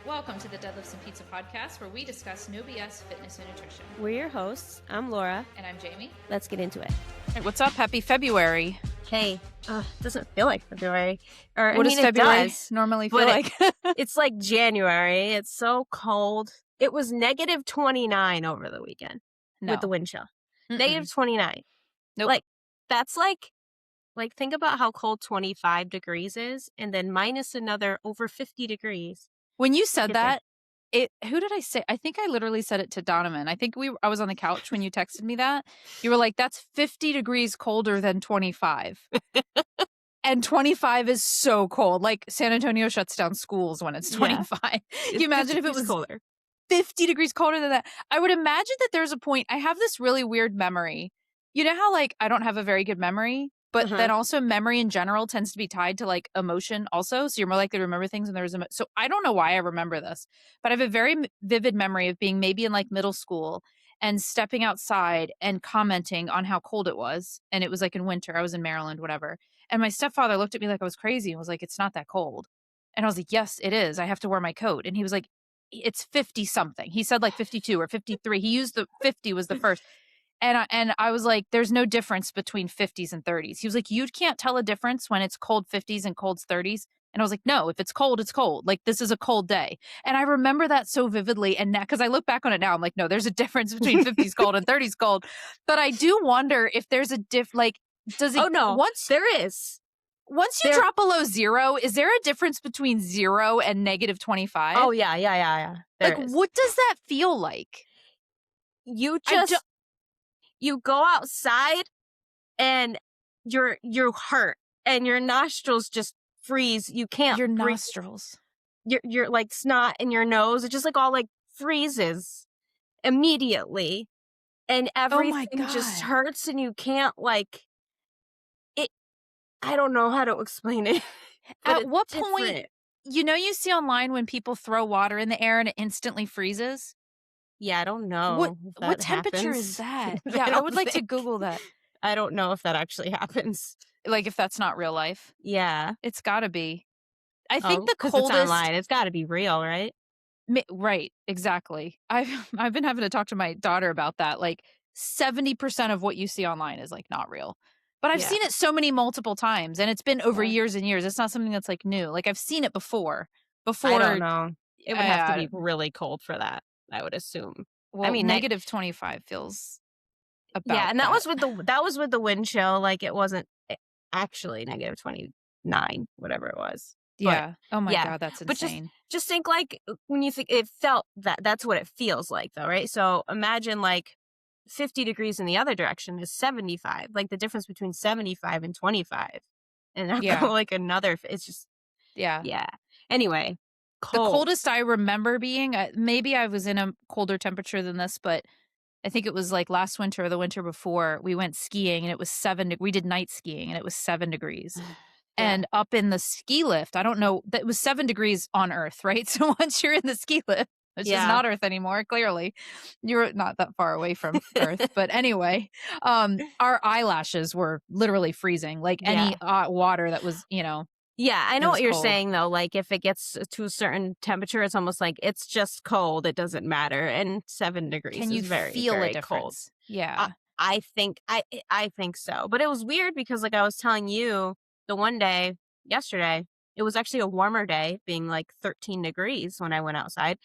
Welcome to the Deadlifts and Pizza podcast, where we discuss no BS fitness and nutrition. We're your hosts. I'm Laura. And I'm Jaime. Let's get into it. Hey, what's up? Happy February. Hey, it doesn't feel like February. What does February normally feel like? It's like January. It's so cold. It was negative 29 over the weekend with the wind chill. Negative 29. Nope. Like, that's like think about how cold 25 degrees is, and then minus another over 50 degrees. When you said that, who did I say? I think I literally said it to Donovan. I think I was on the couch when you texted me that. You were like, that's 50 degrees colder than 25. And 25 is so cold. Like, San Antonio shuts down schools when it's 25. Yeah. Can you imagine if it was colder? 50 degrees colder than that? I would imagine that there's a point. I have this really weird memory. You know how, like, I don't have a very good memory? But then also memory in general tends to be tied to like emotion also. So you're more likely to remember things when there's so I don't know why I remember this, but I have a very vivid memory of being maybe in like middle school and stepping outside and commenting on how cold it was. And it was like in winter. I was in Maryland, whatever. And my stepfather looked at me like I was crazy and was like, it's not that cold. And I was like, yes, it is. I have to wear my coat. And he was like, it's 50 something. He said like 52 or 53. He used the 50 was the first. And I was like, there's no difference between 50s and 30s. He was like, you can't tell a difference when it's cold 50s and cold 30s. And I was like, no, if it's cold, it's cold. Like, this is a cold day. And I remember that so vividly. And now, because I look back on it now, I'm like, no, there's a difference between 50s cold and 30s cold. But I do wonder if there's a does it? Oh, no, there is. Once you drop below zero, is there a difference between 0 and negative 25? Oh, yeah. Like, what does that feel like? You go outside and you're hurt and your nostrils just freeze. You can't breathe. Nostrils. You're like snot in your nose. It just like all like freezes immediately. And everything just hurts and you can't like it. I don't know how to explain it. At what point, you see online when people throw water in the air and it instantly freezes? Yeah, I don't know. What temperature is that? Yeah, I would like to Google that. I don't know if that actually happens. Like, if that's not real life. Yeah. It's got to be. I think the coldest... It's online. It's got to be real, right? Right, exactly. I've been having to talk to my daughter about that. Like, 70% of what you see online is, like, not real. But I've seen it so many multiple times, and it's been over years and years. It's not something that's, like, new. Like, I've seen it before. I don't know. It would have to be really cold for that, I would assume. Well, I mean, negative 25 feels about and that was with the wind chill. Like, it wasn't actually negative 29, whatever it was. Yeah. But, oh my God, that's insane. But just think, like, when you think it felt that's what it feels like, though, right? So imagine like 50 degrees in the other direction is 75. Like, the difference between 75 and 25, and like another. It's just yeah. Anyway. Cold. The coldest I remember being, maybe I was in a colder temperature than this, but I think it was like last winter or the winter before, we went skiing and it was we did night skiing and it was 7 degrees. And up in the ski lift, I don't know, that was 7 degrees on Earth, right? So once you're in the ski lift, which is not Earth anymore, clearly, you're not that far away from Earth. But anyway, our eyelashes were literally freezing, like any water that was, Yeah, I know what you're saying, though. Like, if it gets to a certain temperature, it's almost like it's just cold. It doesn't matter. And 7 degrees Can you is very, feel very a difference? Cold. Yeah. I think so. But it was weird because, like I was telling you, the one day yesterday, it was actually a warmer day, being like 13 degrees when I went outside.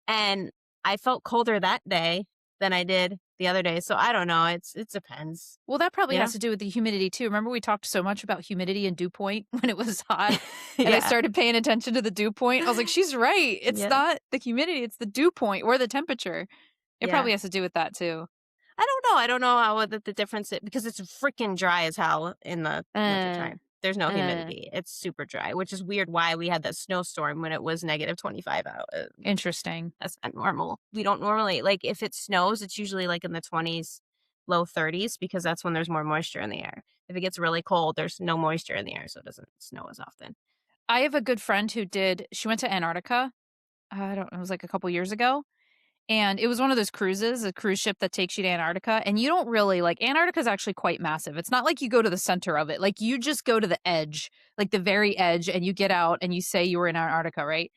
And I felt colder that day than I did the other day. So I don't know. It depends. Well, that probably has to do with the humidity too. Remember we talked so much about humidity and dew point when it was hot and I started paying attention to the dew point. I was like, she's right. It's not the humidity. It's the dew point or the temperature. It probably has to do with that too. I don't know how the difference is, because it's freaking dry as hell in the wintertime. There's no humidity. It's super dry, which is weird why we had that snowstorm when it was negative 25 out. Interesting. That's not normal. We don't normally, like, if it snows, it's usually like in the 20s, low 30s, because that's when there's more moisture in the air. If it gets really cold, there's no moisture in the air, so it doesn't snow as often. I have a good friend she went to Antarctica. It was like a couple years ago. And it was one of those cruises, a cruise ship that takes you to Antarctica. And you don't really, like, Antarctica is actually quite massive. It's not like you go to the center of it. Like, you just go to the edge, like the very edge, and you get out and you say you were in Antarctica, right?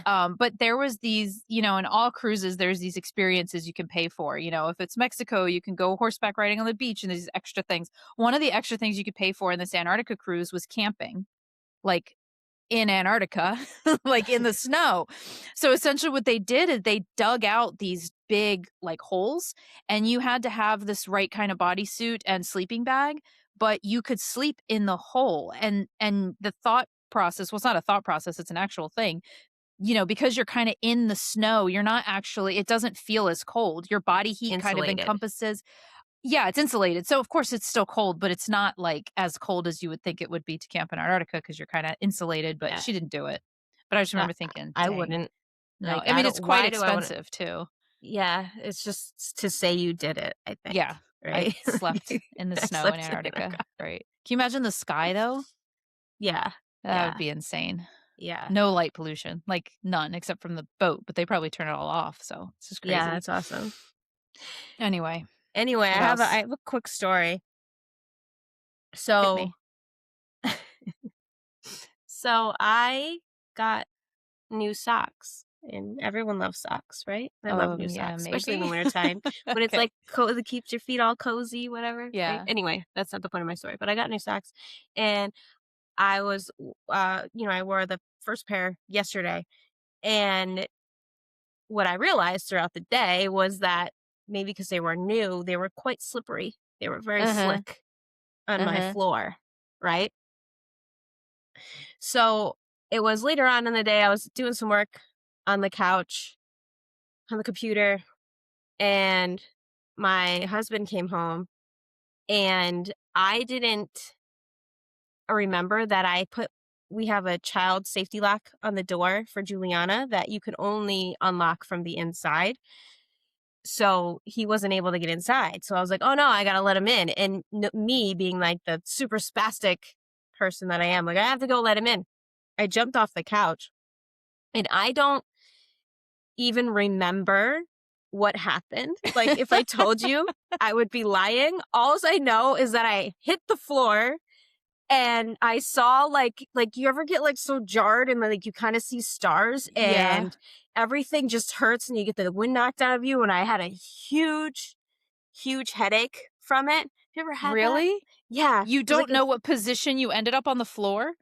But there was these, in all cruises, there's these experiences you can pay for. If it's Mexico, you can go horseback riding on the beach and there's these extra things. One of the extra things you could pay for in this Antarctica cruise was camping, like in Antarctica, like in the snow. So essentially what they did is they dug out these big like holes, and you had to have this right kind of bodysuit and sleeping bag, but you could sleep in the hole. And the thought process, well, it's not a thought process, it's an actual thing. Because you're kind of in the snow, you're not actually, it doesn't feel as cold. Your body heat kind of Insulated. encompasses. Yeah, it's insulated. So of course it's still cold, but it's not like as cold as you would think it would be to camp in Antarctica because you're kind of insulated, but Yeah. she didn't do it. But I just Uh, remember thinking, I dang. wouldn't. No, Like, I I mean, don't, it's quite why do I want to? expensive too. Yeah, it's just to say you did it, I think, Yeah, I right? slept in the I snow in slept in a Antarctica, car. right? Can you imagine the sky though? Yeah, That would yeah, be insane. yeah, No light pollution, like none except from the boat, but they probably turn it all off. So it's just yeah, crazy. that's awesome. Anyway, Anyway, what else? I have a quick story. Hit So me. so I got new socks, and everyone loves socks, right? I love new Yeah, socks, especially in the maybe. wintertime when it's Okay. like it keeps your feet all cozy, whatever, right? Yeah. Anyway, that's not the point of my story, but I got new socks, and I was, I wore the first pair yesterday, and what I realized throughout the day was that maybe because they were new, they were quite slippery. They were very Uh-huh. slick on my Uh-huh. floor, right? So it was later on in the day, I was doing some work on the couch, on the computer, and my husband came home, and I didn't remember that we have a child safety lock on the door for Juliana that you can only unlock from the inside. So he wasn't able to get inside. So I was like, oh no, I got to let him in. And me being like the super spastic person that I am, like, I have to go let him in. I jumped off the couch, and I don't even remember what happened. Like, if I told you, I would be lying. All I know is that I hit the floor, and I saw like you ever get like so jarred and like you kind of see stars, Yeah. and everything just hurts and you get the wind knocked out of you, and I had a huge headache from it. Have you ever had that? Really? Yeah. You It was like don't know what position you ended up on the floor?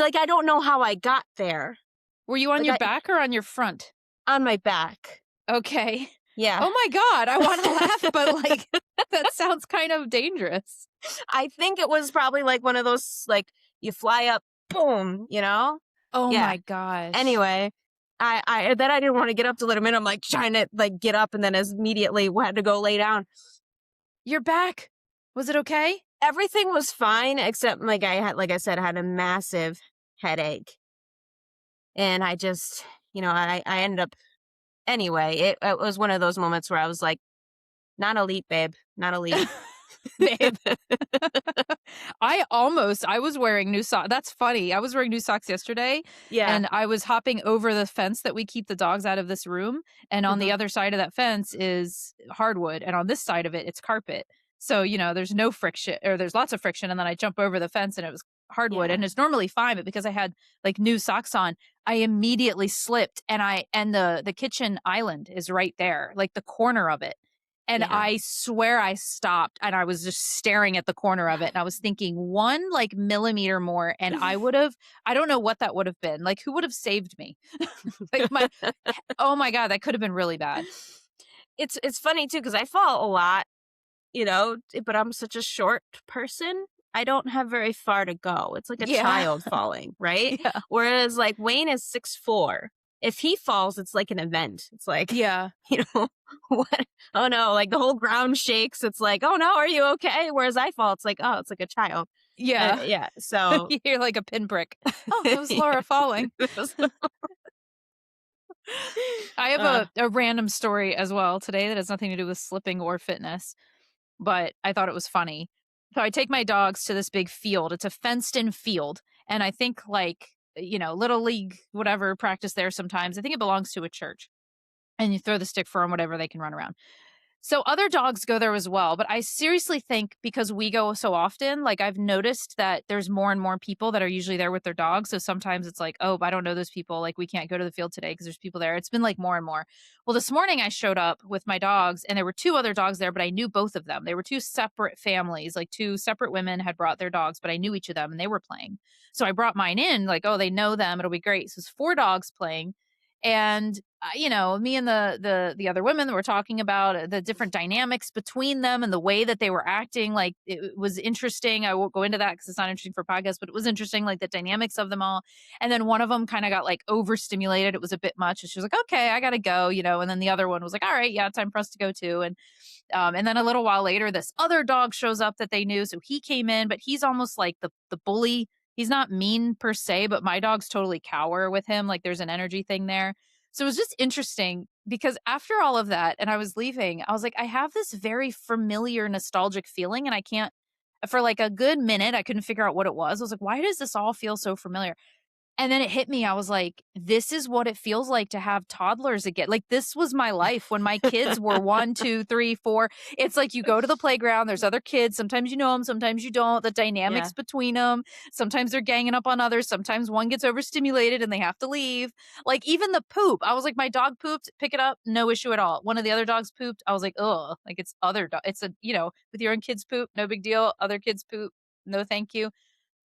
I don't know how I got there. Were you on Like your I back or on your front? on my back. Okay. Yeah. Oh my God. I want to laugh, but like, that sounds kind of dangerous. I think it was probably like one of those, like, you fly up, boom, you know? Oh Yeah. my gosh. Anyway, I then I didn't want to get up to let him in. I'm like trying to like get up, and then as immediately had to go lay down. Your back. Was it okay? Everything was fine except like like I said, I had a massive headache. And I just, I ended up anyway, it was one of those moments where I was like, not elite, babe. Not elite. Babe. I was wearing new socks. That's funny. I was wearing new socks yesterday, Yeah. and I was hopping over the fence that we keep the dogs out of this room. And on Hmm. the other side of that fence is hardwood. And on this side of it, it's carpet. So, there's no friction, or there's lots of friction. And then I jump over the fence and it was hardwood, Yeah. and it's normally fine. But because I had like new socks on, I immediately slipped, and the kitchen island is right there, like the corner of it. And Yeah. I swear I stopped, and I was just staring at the corner of it, and I was thinking one like millimeter more and I don't know what that would have been. Like, who would have saved me? Like oh my God, that could have been really bad. It's funny too because I fall a lot, but I'm such a short person. I don't have very far to go. It's like a Yeah. child falling, right? Yeah. Whereas like Wayne is 6'4". If he falls, it's like an event. It's like, Yeah. what? Oh no, like the whole ground shakes. It's like, oh no, are you okay? Whereas I fall, it's like, oh, it's like a child. Yeah. Yeah. So You're like a pinprick. Oh, it was yeah. Laura falling. I have uh, a random story as well today that has nothing to do with slipping or fitness, but I thought it was funny. So I take my dogs to this big field. It's a fenced in field. And I think like, little league, whatever, practice there sometimes. I think it belongs to a church. And you throw the stick for them, whatever, they can run around. So other dogs go there as well, but I seriously think because we go so often, like I've noticed that there's more and more people that are usually there with their dogs. So sometimes it's like, oh, I don't know those people. Like we can't go to the field today because there's people there. It's been like more and more. Well, this morning I showed up with my dogs and there were two other dogs there, but I knew both of them. They were two separate families, like two separate women had brought their dogs, but I knew each of them and they were playing. So I brought mine in, like, oh, they know them. It'll be great. So it's four dogs playing. And me and the other women were talking about the different dynamics between them and the way that they were acting. Like it was interesting. I won't go into that because it's not interesting for podcasts, but it was interesting, like the dynamics of them all. And then one of them kind of got like overstimulated. It was a bit much, and she was like, "Okay, I gotta go," And then the other one was like, "All right, yeah, time for us to go too." And then a little while later, this other dog shows up that they knew, so he came in, but he's almost like the bully. He's not mean per se, but my dogs totally cower with him. Like there's an energy thing there. So it was just interesting because after all of that, and I was leaving, I was like, I have this very familiar nostalgic feeling, and I can't, for like a good minute, I couldn't figure out what it was. I was like, why does this all feel so familiar? And then it hit me. I was like, this is what it feels like to have toddlers again. Like, this was my life when my kids were 1, 2, 3, 4. It's like you go to the playground, there's other kids. Sometimes you know them, sometimes you don't. The Yeah. dynamics between them. Sometimes they're ganging up on others. Sometimes one gets overstimulated and they have to leave. Like, even the poop. I was like, my dog pooped, pick it up, no issue at all. One of the other dogs pooped. I was like, oh, like it's other dog. It's with your own kids poop, no big deal. Other kids poop, no thank you.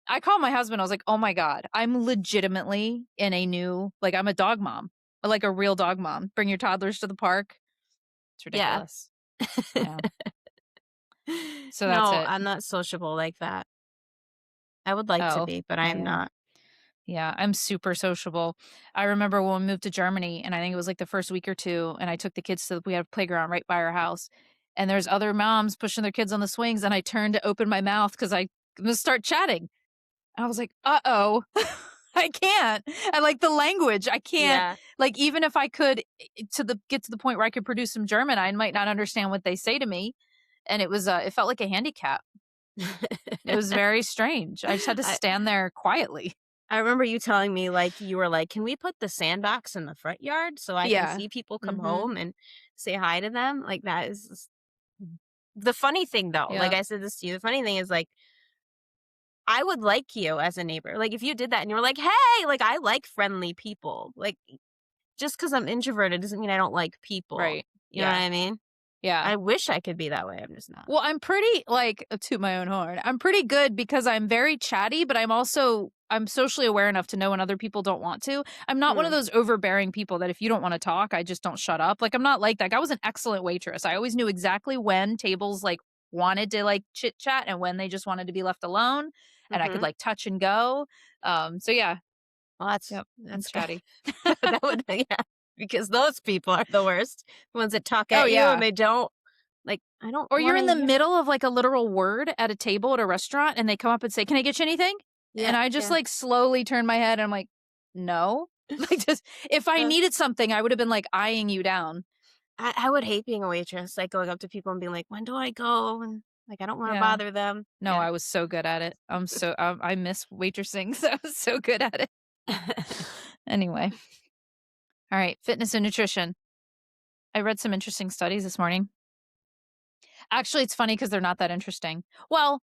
I called my husband. I was like, "Oh my god, I'm legitimately in a new like I'm a dog mom, like a real dog mom. Bring your toddlers to the park. It's Yeah. ridiculous." Yeah. So that's No, it. I'm not sociable like that. I would like to Oh, be, but I I am am. not. Yeah, I'm super sociable. I remember when we moved to Germany, and I think it was like the first week or two, and I took the kids to we had a playground right by our house, and there's other moms pushing their kids on the swings, and I turned to open my mouth because I gonna start chatting. I was like, "Uh-oh." I can't. I like the language. I can't Yeah. like even if I could get to the point where I could produce some German, I might not understand what they say to me. And it felt like a handicap. It was very strange. I just had to I stand there quietly. I remember you telling me, like, you were like, "Can we put the sandbox in the front yard so I can Yeah. see people come Mhm. home and say hi to them?" Like, that is just the funny thing, though, like Yep. I said this to you, the funny thing is, like, I would like you as a neighbor. Like, if you did that and you were like, "Hey," like, I like friendly people. Like, just because 'cause I'm introverted doesn't mean I don't like people. Right. You know what Yeah. I mean? Yeah. I wish I could be that way, I'm just not. Well, I'm pretty like to my own horn. I'm pretty good because I'm very chatty, but I'm socially aware enough to know when other people don't want to. I'm not one of Hmm, those overbearing people that if you don't want to talk, I just don't shut up. Like I'm not like that. Like, I was an excellent waitress. I always knew exactly when tables like wanted to like chit chat and when they just wanted to be left alone, and I could mhm. like touch and go. So yeah, Well, yep, I'm that's good. chatty. That would be yeah, because those people are the worst. The ones that talk Oh at you and yeah. they don't like, I don't Or you're wanna in the hear. middle of, like, a literal word at a table at a restaurant, and they come up and say, "Can I get you anything?" Yeah, And I just, yeah. like, slowly turn my head, and I'm like, "No." Like, just if I Uh, needed something, I would have been, like, eyeing you down. I would hate being a waitress, like, going up to people and being like, "When do I go?" And, like, I don't wanna Yeah. bother them. No, Yeah. I was so good at it. I miss waitressing, so I was so good at it. Anyway. Alright, fitness and nutrition. I read some interesting studies this morning. Actually, it's funny because 'cause they're not that interesting. Well,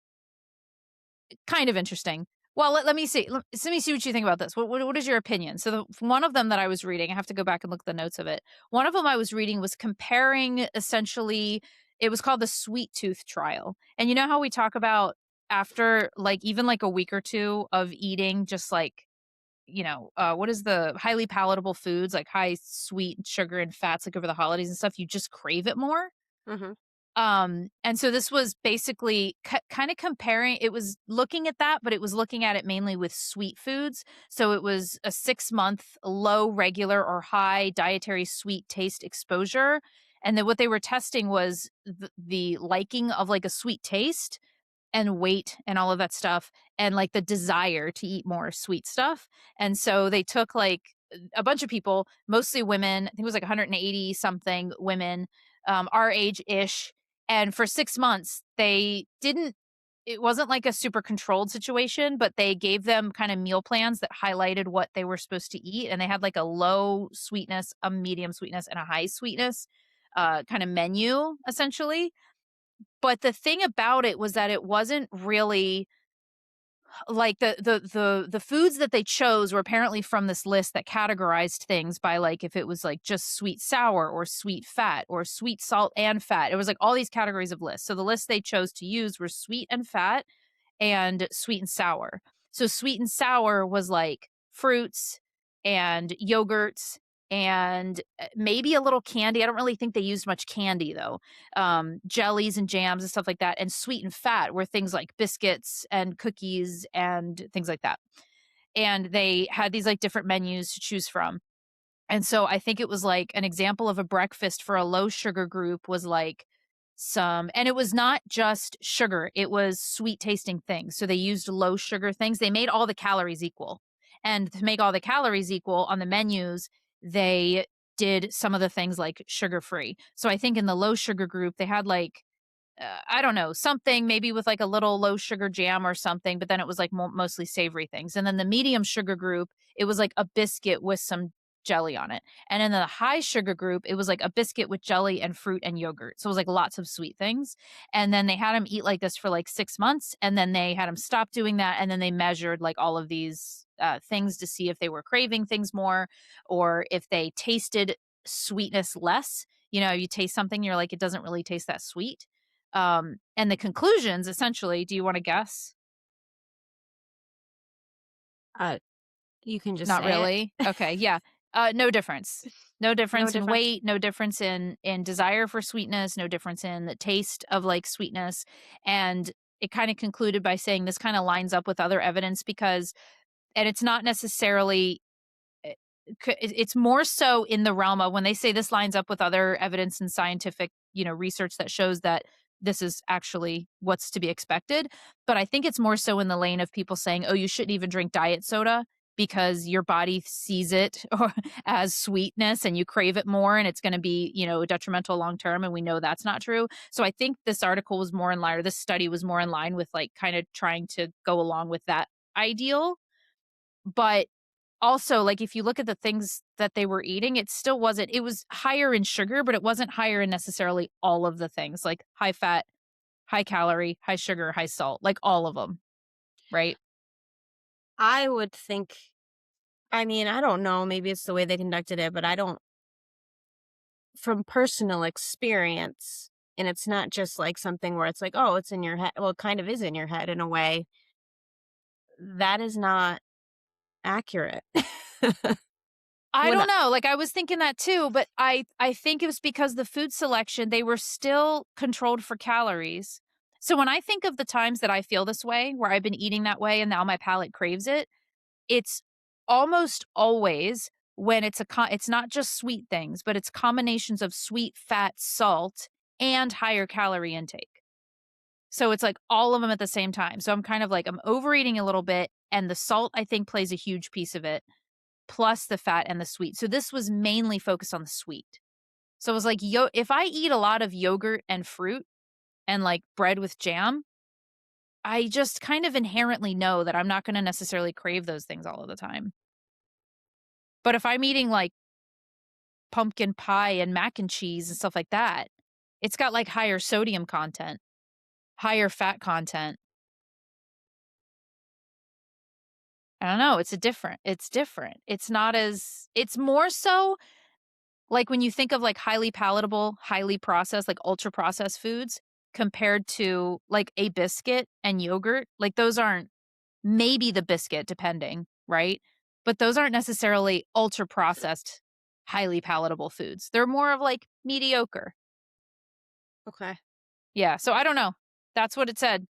kind of interesting. Well, let me see. Let me see what you think about this. What is your opinion? So, one of them that I was reading, I have to go back and look at the notes of it. One of them I was reading was comparing essentially, it was called the sweet tooth trial. And you know how we talk about after like even like a week or two of eating, just like, what is the highly palatable foods, like high sweet sugar and fats, like over the holidays and stuff, you just crave it more. Mhm, And so this was basically kind of comparing, it was looking at that, but it was looking at it mainly with sweet foods. So it was a 6-month low, regular, or high dietary sweet taste exposure. And then what they were testing was the liking of like a sweet taste and weight and all of that stuff and like the desire to eat more sweet stuff. And so they took like a bunch of people, mostly women, I think it was like 180 something women, our age ish. And for 6 months, they didn't, it wasn't like a super controlled situation, but they gave them kind of meal plans that highlighted what they were supposed to eat. And they had like a low sweetness, a medium sweetness, and a high sweetness kind of menu essentially. But the thing about it was that it wasn't really like the foods that they chose were apparently from this list that categorized things by like if it was like just sweet sour or sweet fat or sweet salt and fat. It was like all these categories of lists. So the list they chose to use were sweet and fat and sweet and sour. So sweet and sour was like fruits and yogurts and maybe a little candy. I don't really think they used much candy though. Jellies and jams and stuff like that. And sweet and fat were things like biscuits and cookies and things like that. And they had these like different menus to choose from. And so I think it was like an example of a breakfast for a low sugar group was like some, and it was not just sugar, it was sweet tasting things. So they used low sugar things. They made all the calories equal. And to make all the calories equal on the menus, they did some of the things like sugar free. So I think in the low sugar group, they had like I don't know, something maybe with like a little low sugar jam or something, but then it was like mostly savory things. And then the medium sugar group, it was like a biscuit with some jelly on it. And in the high sugar group, it was like a biscuit with jelly and fruit and yogurt. So it was like lots of sweet things. And then they had him eat like this for like 6 months. And then they had him stop doing that. And then they measured like all of these things to see if they were craving things more or if they tasted sweetness less. You know, you taste something, you're like, it doesn't really taste that sweet. And the conclusions essentially, do you want to guess? Uh, you can just Not say it. really. Okay, yeah. No difference. No No difference in difference. weight, no difference in desire for sweetness, no difference in the taste of like sweetness. And it kind of concluded by saying this kind of lines up with other evidence because and it's not necessarily it it's more so in the realm of when they say this lines up with other evidence and scientific, you know, research that shows that this is actually what's to be expected. But I think it's more so in the lane of people saying, oh, you shouldn't even drink diet soda because your body sees it or as sweetness and you crave it more and it's going to be, you know, detrimental long term. And we know that's not true. So I think this article was more in line, or this study was more in line with like kind of trying to go along with that ideal. But also, like, if you look at the things that they were eating, it still wasn't it was higher in sugar, but it wasn't higher in necessarily all of the things, like high fat, high calorie, high sugar, high salt, like all of them, right? I would think, I mean, I don't know, maybe it's the way they conducted it, but I don't, from personal experience, and it's not just like something where it's like, oh, it's in your head. Well, it kind of is in your head in a way. That is not accurate. I when don't know, like, I was thinking that too, but I think it was because the food selection, they were still controlled for calories. So when I think of the times that I feel this way, where I've been eating that way and now my palate craves it, it's almost always when it's not just sweet things, but it's combinations of sweet, fat, salt, and higher calorie intake. So it's like all of them at the same time. So I'm kind of like I'm overeating a little bit and the salt I think plays a huge piece of it, plus the fat and the sweet. So this was mainly focused on the sweet. So it was like if I eat a lot of yogurt and fruit and like bread with jam, I just kind of inherently know that I'm not going to necessarily crave those things all of the time. But if I'm eating like pumpkin pie and mac and cheese and stuff like that, it's got like higher sodium content, higher fat content. I don't know, it's different. It's not as it's more so like when you think of like highly palatable, highly processed, like ultra processed foods compared to like a biscuit and yogurt, like those aren't maybe the biscuit depending, right? But those aren't necessarily ultra processed, highly palatable foods. They're more of like mediocre. Okay. Yeah, so I don't know. That's what it said.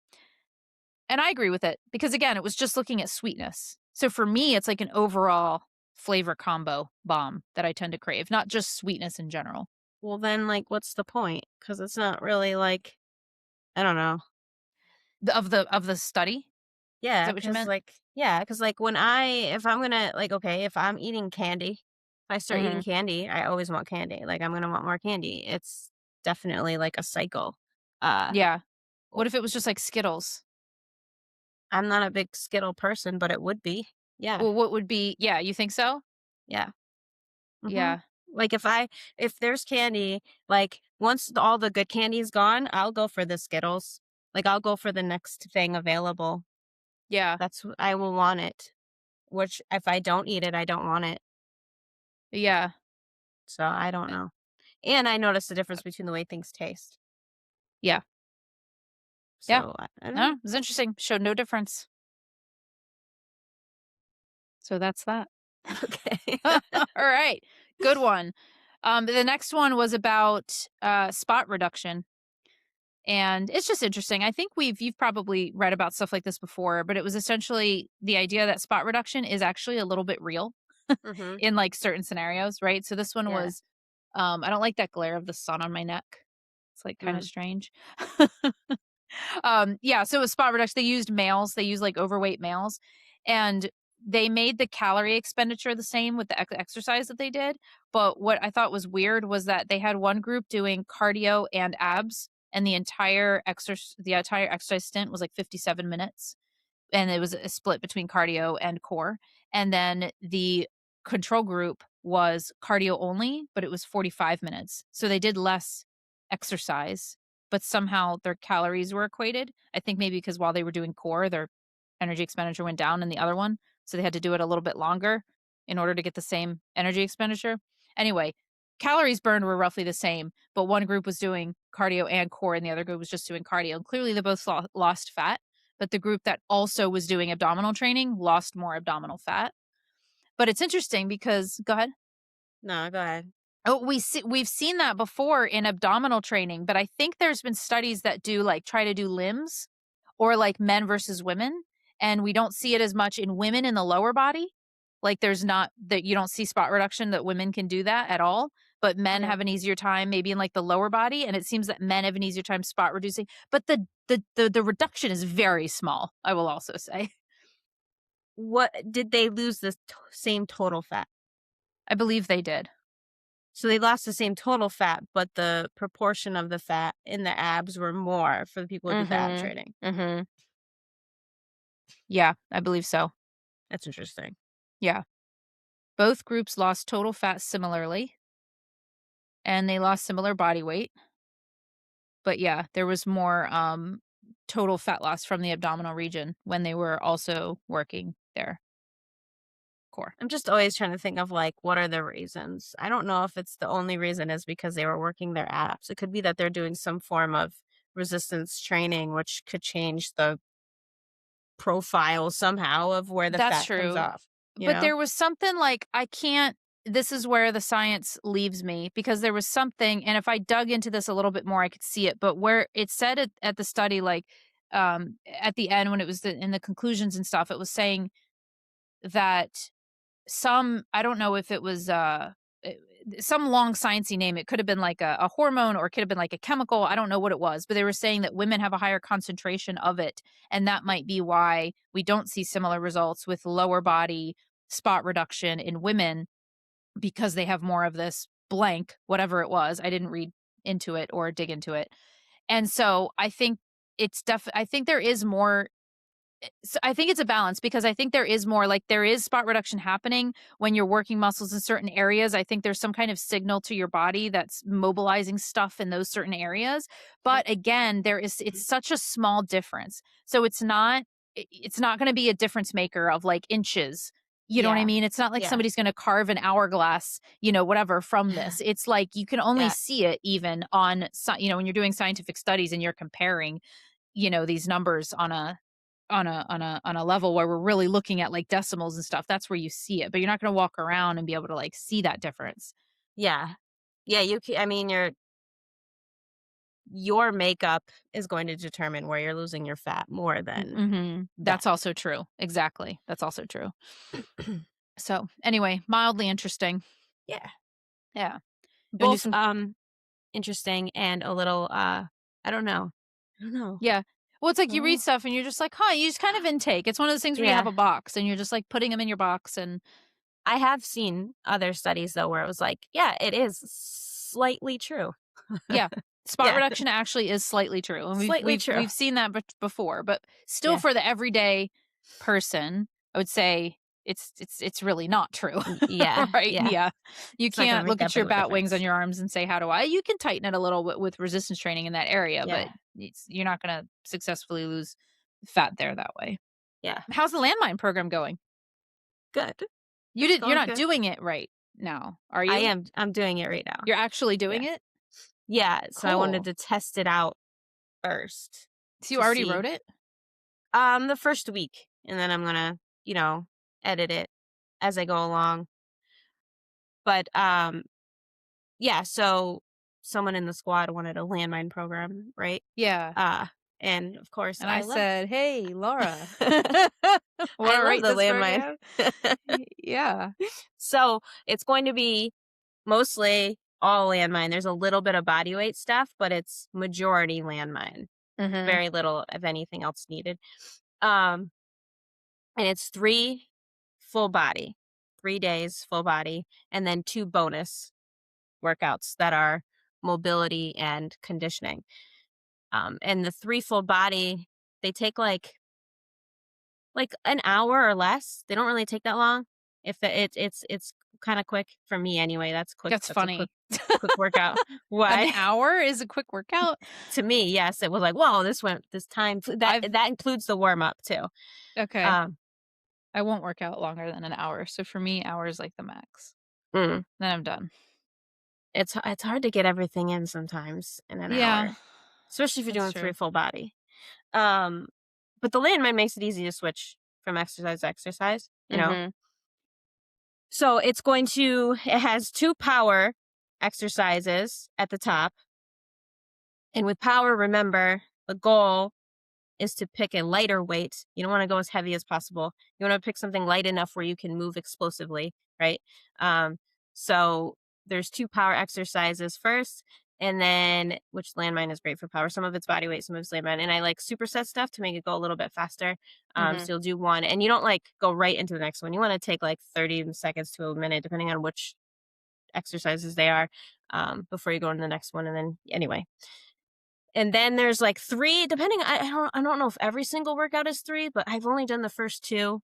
And I agree with it because again, it was just looking at sweetness. So for me, it's like an overall flavor combo bomb that I tend to crave, not just sweetness in general. Well, then, like, what's the point? Because it's not really like, I don't know. Of the study? Is Yeah, that what you meant? because like when if I'm gonna, like, okay, if I'm eating candy, if I start eating Mhm. candy, I always want candy. Like, I'm gonna want more candy. It's definitely like a cycle. Uh, Yeah. w- What if it was just like Skittles? I'm not a big Skittle person, but it would be. Yeah, Well, what would be yeah, you think so? yeah. Mhm. Yeah. Like, if there's candy, like, once all the good candy is gone, I'll go for the Skittles. Like, I'll go for the next thing available. Yeah. I will want it, which if I don't eat it, I don't want it. Yeah. So, I don't know. And I noticed the difference between the way things taste. Yeah. Yeah. So, I don't No, know. it's interesting. Showed no difference. So that's that. Okay. All right. Good one. The next one was about spot reduction. And it's just interesting. I think you've probably read about stuff like this before, but it was essentially the idea that spot reduction is actually a little bit real Mhm. in like certain scenarios, right? So this one Yeah. was I don't like that glare of the sun on my neck. It's like kind of Mm. strange. Yeah, so with spot reduction, they used males, they used like overweight males, and they made the calorie expenditure the same with the exercise that they did. But what I thought was weird was that they had one group doing cardio and abs, and the entire exercise stint was like 57 minutes, and it was a split between cardio and core. And then the control group was cardio only, but it was 45 minutes. So they did less exercise, but somehow their calories were equated. I think maybe because while they were doing core, their energy expenditure went down in the other one. So they had to do it a little bit longer in order to get the same energy expenditure. Anyway, calories burned were roughly the same, but one group was doing cardio and core, and the other group was just doing cardio. And clearly they both lost fat, but the group that also was doing abdominal training lost more abdominal fat. But it's interesting because go ahead. No, go ahead. Oh, we've seen that before in abdominal training, but I think there's been studies that do like try to do limbs or like men versus women, and we don't see it as much in women in the lower body. Like there's not that you don't see spot reduction that women can do that at all, but men Okay. have an easier time maybe in like the lower body, and it seems that men have an easier time spot reducing, but the reduction is very small, I will also say. What did they lose the same total fat? I believe they did. So they lost the same total fat, but the proportion of the fat in the abs were more for the people who did the ab Mhm. training. Mhm. Yeah, I believe so. That's interesting. Yeah. Both groups lost total fat similarly, and they lost similar body weight. But yeah, there was more total fat loss from the abdominal region when they were also working their core. I'm just always trying to think of like what are the reasons. I don't know if it's the only reason is because they were working their abs. It could be that they're doing some form of resistance training, which could change the profile somehow of where the That's fat comes true. off, you But know? there was something like I can't this is where the science leaves me because there was something, and if I dug into this a little bit more I could see it, but where it said at the study like at the end when it was in the conclusions and stuff, it was saying that some I don't know if it was eh, some long sciencey name. It could have been like a hormone or it could have been like a chemical. I don't know what it was, but they were saying that women have a higher concentration of it, and that might be why we don't see similar results with lower body spot reduction in women because they have more of this blank, whatever it was. I didn't read into it or dig into it. And so I think I think there is more I think it's a balance because I think there is more like there is spot reduction happening when you're working muscles in certain areas. I think there's some kind of signal to your body that's mobilizing stuff in those certain areas. But again, it's such a small difference. So it's not going to be a difference maker of like inches. You know what I Yeah. mean? It's not like Yeah. somebody's going to carve an hourglass, whatever from this. It's like you can only Yeah. see it even on, when you're doing scientific studies and you're comparing, these numbers on a level where we're really looking at like decimals and stuff. That's where you see it, but you're not going to walk around and be able to like see that difference. Yeah. Yeah, I mean, your makeup is going to determine where you're losing your fat more than That's them. also true. Exactly. That's also true. So anyway, mildly interesting. Yeah. Yeah. You want to do Both some? interesting and a little I don't know. I don't know. Yeah. Well, it's like you read Oh. stuff and you're just like, huh, you just kind of intake. It's one of those things where you have Yeah. a box and you're just like putting them in your box. And I have seen other studies though where it was like, yeah, it is slightly true. yeah, spot Yeah. reduction actually is slightly true. And we've, Slightly we've, true. we've seen that before, but still Yeah. for the everyday person, I would say it's really not true. Yeah, Right? yeah. Yeah. You It's not gonna can't make look that at big your of a bat wings on difference. your arms and say, "How do I?" You can tighten it a little bit with resistance training in that area, but Yeah, you're not gonna successfully lose fat there that way. yeah. How's the landmine program going? Good. It's You're going not good. doing it right now, are I you? am. I'm doing it right now. You're actually Yeah. doing it? Yeah, so I wanted Cool. to test it out first So you to already see. wrote it? The first week, and then I'm gonna, edit it as I go along. But, yeah, so someone in the squad wanted a landmine program, right? Yeah. Uh, and of course And I said, "Hey, Laura, I wanna love write the this landmine. program?" Yeah. So, it's going to be mostly all landmine. There's a little bit of body weight stuff, but it's majority landmine. Mhm. Very little of anything else needed. Um, and it's 3 full body, 3 days full body, and then 2 bonus workouts that are mobility and conditioning. And the 3 full body, they take like an hour or less. They don't really take that long. If it's kind of quick for me anyway. That's quick. That's That's a quick funny. quick workout. An Why? hour is a quick workout? To me, yes, it was like, whoa, this time that I've that includes the warm up too. Okay. Um, I won't work out longer than an hour, so for me, hour is like the max. mm, Then I'm done. it's hard to get everything in sometimes in an Yeah, hour, especially if you're that's doing 3 true. full body. Um, but the landmine makes it easy to switch from exercise to exercise. Mhm. So it has 2 power exercises at the top. And with power, remember, the goal is to pick a lighter weight. You don't want to go as heavy as possible. You want to pick something light enough where you can move explosively, right? Um, so there's 2 power exercises first, and then which landmine is great for power. Some of it's body weight, some of it's landmine. And I like superset stuff to make it go a little bit faster. Mhm. So you'll do one, and you don't like go right into the next one. You want to take like 30 seconds to a minute, depending on which exercises they are, before you go into the next one. And then anyway, and then there's like 3, depending. I don't know if every single workout is 3, but I've only done the first 2.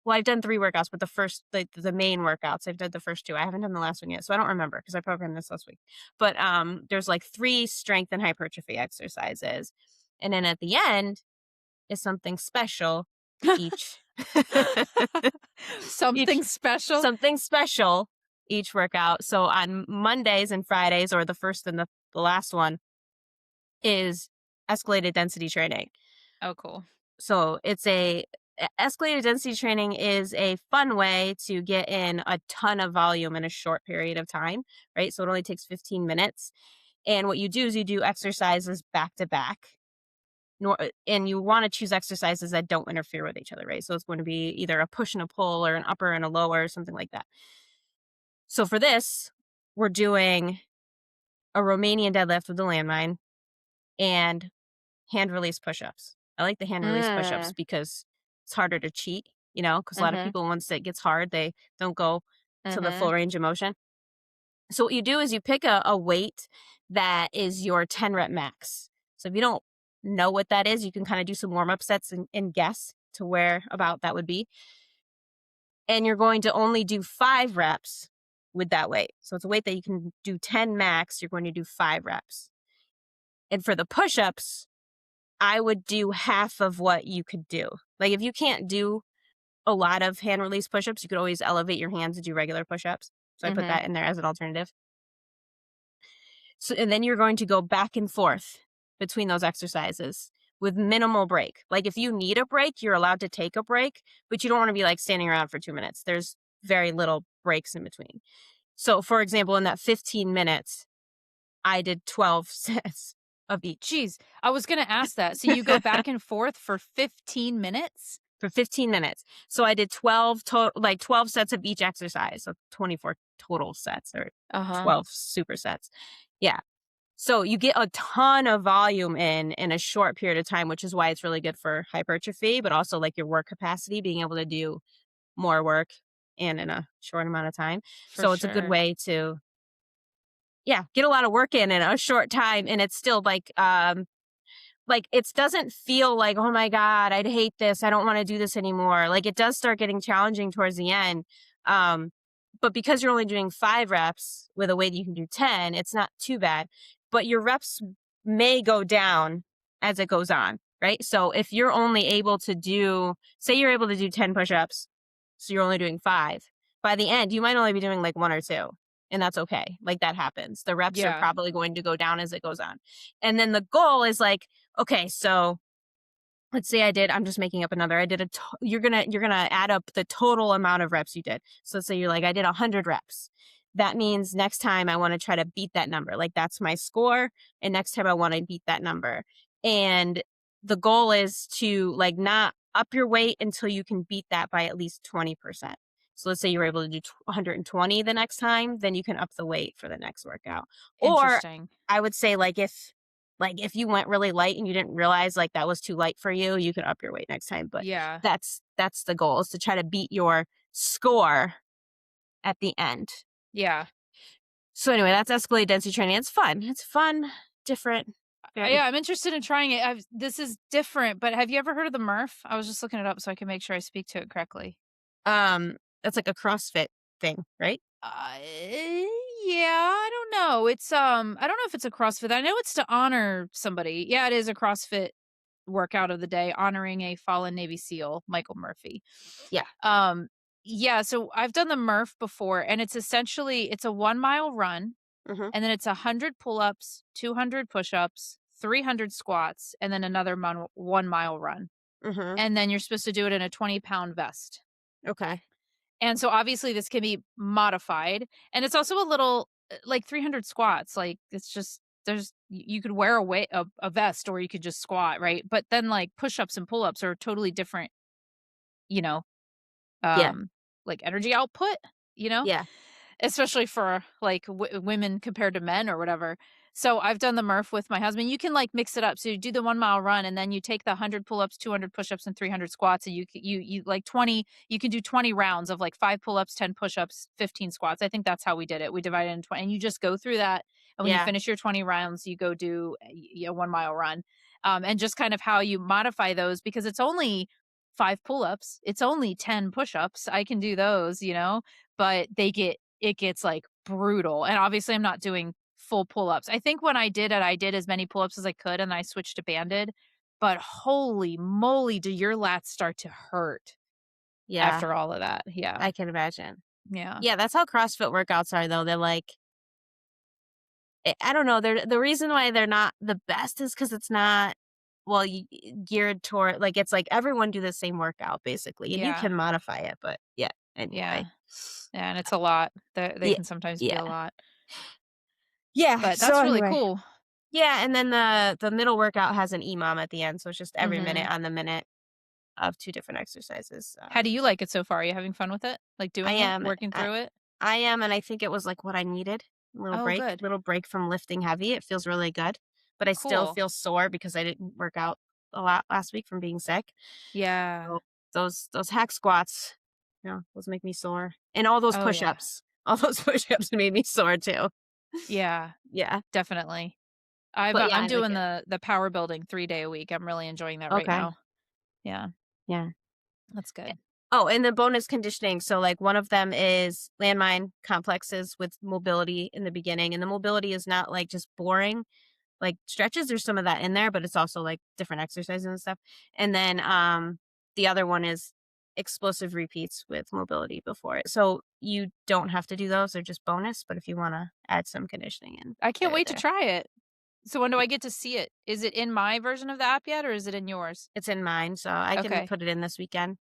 Well, I've done 3 workouts, but the main workouts, I've done the first 2. I haven't done the last one yet, so I don't remember because I programmed this last week. But there's like 3 strength and hypertrophy exercises, and then at the end is something special. Each, each Something special? something special each workout. So on Mondays and Fridays, or the first and the last one, is escalated density training. Oh, cool. So escalated density training is a fun way to get in a ton of volume in a short period of time, right? So it only takes 15 minutes. And what you do is you do exercises back to back. And you want to choose exercises that don't interfere with each other, right? So it's going to be either a push and a pull, or an upper and a lower, or something like that. So for this, we're doing a Romanian deadlift with the landmine and hand release push-ups. I like the hand release push-ups Mm. because it's harder to cheat, because a lot of Mhm. people, once it gets hard, they don't go to the Mhm. full range of motion. So what you do is you pick a weight that is your 10 rep max. So if you don't know what that is, you can kind of do some warm-up sets and guess to where about that would be. And you're going to only do 5 reps with that weight. So it's a weight that you can do 10 max. You're going to do 5 reps. And for the push-ups, I would do half of what you could do. Like if you can't do a lot of hand release push-ups, you could always elevate your hands and do regular push-ups. So I put Mhm. that in there as an alternative. So, and then you're going to go back and forth between those exercises with minimal break. Like if you need a break, you're allowed to take a break, but you don't want to be like standing around for 2 minutes. There's very little breaks in between. So for example, in that 15 minutes, I did 12 sets of each. Jeez, I was gonna ask that. So you go back and forth for 15 minutes? For 15 minutes. So I did 12 sets of each exercise. So 24 total sets, or Uh-huh. 12 supersets. Yeah. So you get a ton of volume in a short period of time, which is why it's really good for hypertrophy, but also like your work capacity, being able to do more work and in a short amount of time. For So it's a good sure. way to, yeah, get a lot of work in a short time. And it's still like like, it doesn't feel like, "Oh my god, I'd hate this. I don't wanna do this anymore." Like, it does start getting challenging towards the end, um, but because you're only doing 5 reps with a weight that you can do 10, it's not too bad, but your reps may go down as it goes on, right? So, if you're only able to do say you're able to do 10 push-ups, so you're only doing 5, by the end, you might only be doing, like, 1 or 2, and that's okay. Like, that happens. The reps are Yeah. probably going to go down as it goes on. And then the goal is, like, okay, so let's say I'm just making up another. I did you're gonna add up the total amount of reps you did. So let's say you're like, I did 100 reps. That means next time I want to try to beat that number. Like, that's my score. And next time I want to beat that number. And the goal is to, like, not up your weight until you can beat that by at least 20%. So let's say you're able to do 120 the next time, then you can up the weight for the next workout. Or Interesting. I would say, like, if you went really light and you didn't realize, like, that was too light for you, you can up your weight next time, but Yeah. that's the goal, is to try to beat your score at the end. Yeah. So anyway, that's escalated density training. It's fun. It's fun, different, very Yeah, I'm interested in trying it. This is different, but have you ever heard of the Murph? I was just looking it up so I can make sure I speak to it correctly. that's like a CrossFit thing, right? Yeah, I don't know. I don't know if it's a CrossFit. I know it's to honor somebody. Yeah, it is a CrossFit workout of the day honoring a fallen Navy SEAL, Michael Murphy. Yeah. Um, yeah, so I've done the Murph before, and it's a 1 mile run, Mhm. and then it's 100 pull-ups, 200 push-ups, 300 squats, and then another 1 mile run. Mhm. And then you're supposed to do it in a 20-pound vest. Okay. And so obviously this can be modified, and it's also a little like 300 squats, like it's just you could wear a vest or you could just squat, right? But then like push-ups and pull-ups are totally different, you know, Yeah. um like energy output, you know? Yeah. Especially for, like, women compared to men or whatever. So, I've done the Murph with my husband. You can, like, mix it up. So, you do the 1 mile run, and then you take the 100 pull-ups, 200 push-ups, and 300 squats, and like, 20 you can do 20 rounds of, like, 5 pull-ups, 10 push-ups, 15 squats. I think that's how we did it. We divided it into 20, and you just go through that, and when you Yeah. finish your 20 rounds, you go do a 1 mile run. And just kind of how you modify those because it's only 5 pull-ups, it's only 10 push-ups. I can do those, but it gets, like, brutal, and obviously, I'm not doing full pull-ups. I think when I did as many pull-ups as I could, and I switched to banded, but holy moly, do your lats start to hurt Yeah. after all of that. Yeah. I can imagine. Yeah. Yeah, that's how CrossFit workouts are, though. They're like, I don't know, the reason why they're not the best is because it's not, well, geared toward, like, it's like everyone do the same workout basically, and you Yeah. can modify it, but yeah, Yeah. anyway. Yeah, and it's a lot. They Yeah, can sometimes be yeah, a lot, yeah, but so that's really anyway. cool. Yeah, and then the middle workout has an EMOM at the end, so it's just every minute Mhm. on the minute of 2 different exercises. How do you like it so far? Are you having fun with it? Like, I doing it? am Working I through it? I am, and I think it was, like, what I needed. Oh, good. Little break from lifting heavy. It feels really good, but I still Cool. feel sore because I didn't work out a lot last week from being sick. Yeah. So those hack squats, those make me sore, and all those Oh, yeah. push-ups. All those push-ups made me sore too. Yeah, Yeah, definitely. but yeah, I'm I like doing it. the power building 3 day a week. I'm really enjoying that right Okay, now. Yeah, yeah. that's Eh good. Oh, and the bonus conditioning, so, like, one of them is landmine complexes with mobility in the beginning, and the mobility is not, like, just boring, like, stretches, there's some of that in there, but it's also, like, different exercises and stuff, and then, the other one is explosive repeats with mobility before it, so you don't have to do those, they're just bonus, but if you wanna add some conditioning in, I can't they're wait to there. try it. So when do Yeah. I get to see it? Is it in my version of the app yet, or is it in yours? It's in mine, so I can Okay. put it in this weekend.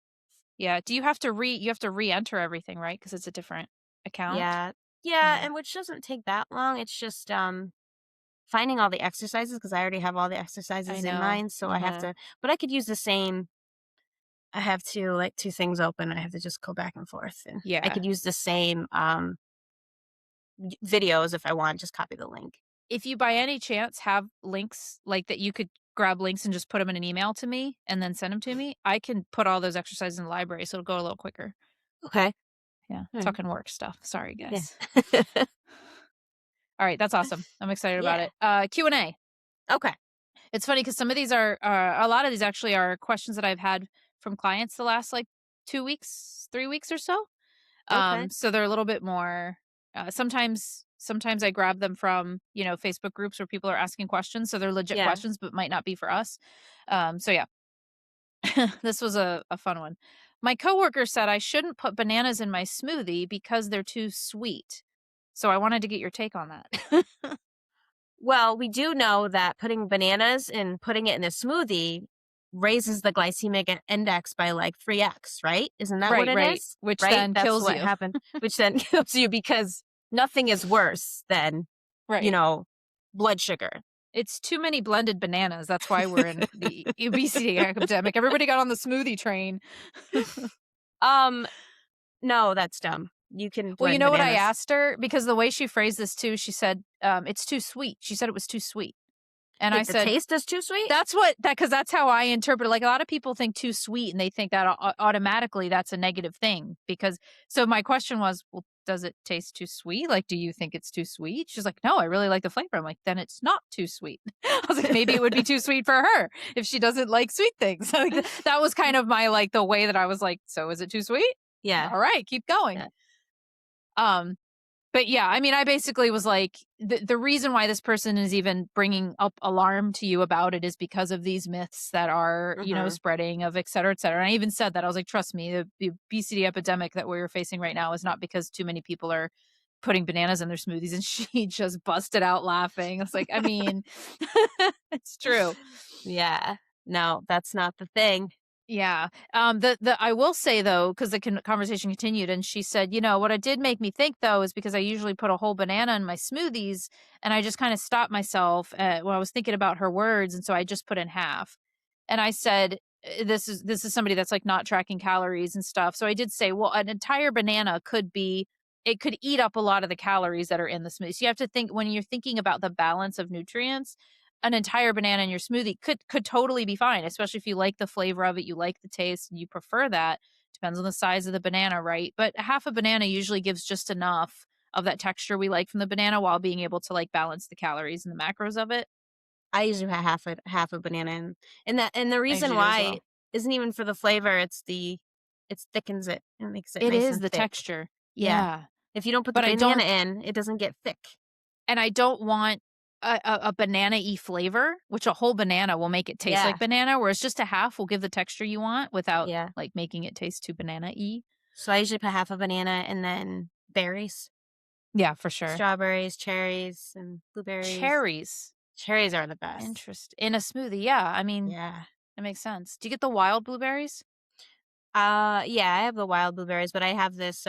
Yeah. Do you have to re-enter everything, right? Because it's a different account? Yeah. Yeah, Yeah. and which doesn't take that long, it's just, finding all the exercises because I already have all the I exercises in know. mine, so I have Uh-huh. to, but I could use the same. I have to, like, 2 things open, I have to just go back and forth, and I Yeah. could use the same, videos if I want, just copy the link. If you by any chance have links like that you could grab links and just put them in an email to me and then send them to me, I can put all those exercises in the library, so it'll go a little quicker. Okay. Yeah, Alright. talking work stuff. Sorry, Yeah. guys. All right, that's awesome. I'm excited about Yeah. it. Q&A. Okay. It's funny because some of these are a lot of these actually are questions that I've had from clients the last, like, 2 weeks, 3 weeks or so. Okay. So they're a little bit more, sometimes I grab them from, Facebook groups where people are asking questions, so they're legit Yeah. questions, but might not be for us. So yeah, this was a fun one. My coworker said I shouldn't put bananas in my smoothie because they're too sweet. So I wanted to get your take on that. Well, we do know that putting bananas and putting it in a smoothie raises the glycemic index by like 3x, right? Isn't that what Right, it right, is? which Right? then That's kills what you. happened, which then kills you because nothing is worse than, you Right. know, blood sugar. It's too many blended bananas. That's why we're in the obesity epidemic. Everybody got on the smoothie train. um, no, that's dumb. You can Well, you blend know what I bananas. asked her? Because the way she phrased this too, she said, "It's too sweet." She said it was too sweet. And I Like the said, taste is too sweet? because that's how I interpret it. Like, a lot of people think too sweet, and they think that automatically that's a negative thing because so my question was, "Well, does it taste too sweet? Like, do you think it's too sweet?" She's like, "No, I really like the flavor." I'm like, "Then it's not too sweet." I was like, "Maybe it would be too sweet for her if she doesn't like sweet things." Like, that was kind of my, like, the way that I was like, "So is it too sweet? Yeah. All right, keep going." Yeah. Um but yeah, I mean, I basically was like, the reason why this person is even bringing up alarm to you about it is because of these myths that are, Mhm. spreading of et cetera, et cetera. And I even said that I was like, trust me, the obesity epidemic that we're facing right now is not because too many people are putting bananas in their smoothies. And she just busted out laughing. It's like, I mean, it's true. Yeah. No, that's not the thing. Yeah. The I will say though, because the conversation continued, and she said, what it did make me think though is because I usually put a whole banana in my smoothies, and I just kind of stopped myself when I was thinking about her words, and so I just put in half. And I said, this is somebody that's like not tracking calories and stuff. So I did say, well, an entire banana it could eat up a lot of the calories that are in the smoothie. So you have to think when you're thinking about the balance of nutrients, an entire banana in your smoothie could totally be fine, especially if you like the flavor of it, you like the taste, and you prefer that. Depends on the size of the banana, right? But half a banana usually gives just enough of that texture we like from the banana while being able to like balance the calories and the macros of it. I usually have half a banana and the I reason usually do as why well. isn't even for the flavor, it thickens it and makes it It nice is and the thick. texture. Yeah. Yeah. If you don't put the But banana in, it doesn't get thick. I don't want a banana-y flavor, which a whole banana will make it taste like Yeah. banana, whereas just a half will give the texture you want without Yeah. like making it taste too banana-y. So I usually put half a banana and then berries, Yeah, for sure. strawberries, cherries, and blueberries. Cherries. Cherries are the best. In a smoothie, yeah, I mean, Yeah. that makes sense. Do you get the wild blueberries? Yeah, I have the wild blueberries, but I have this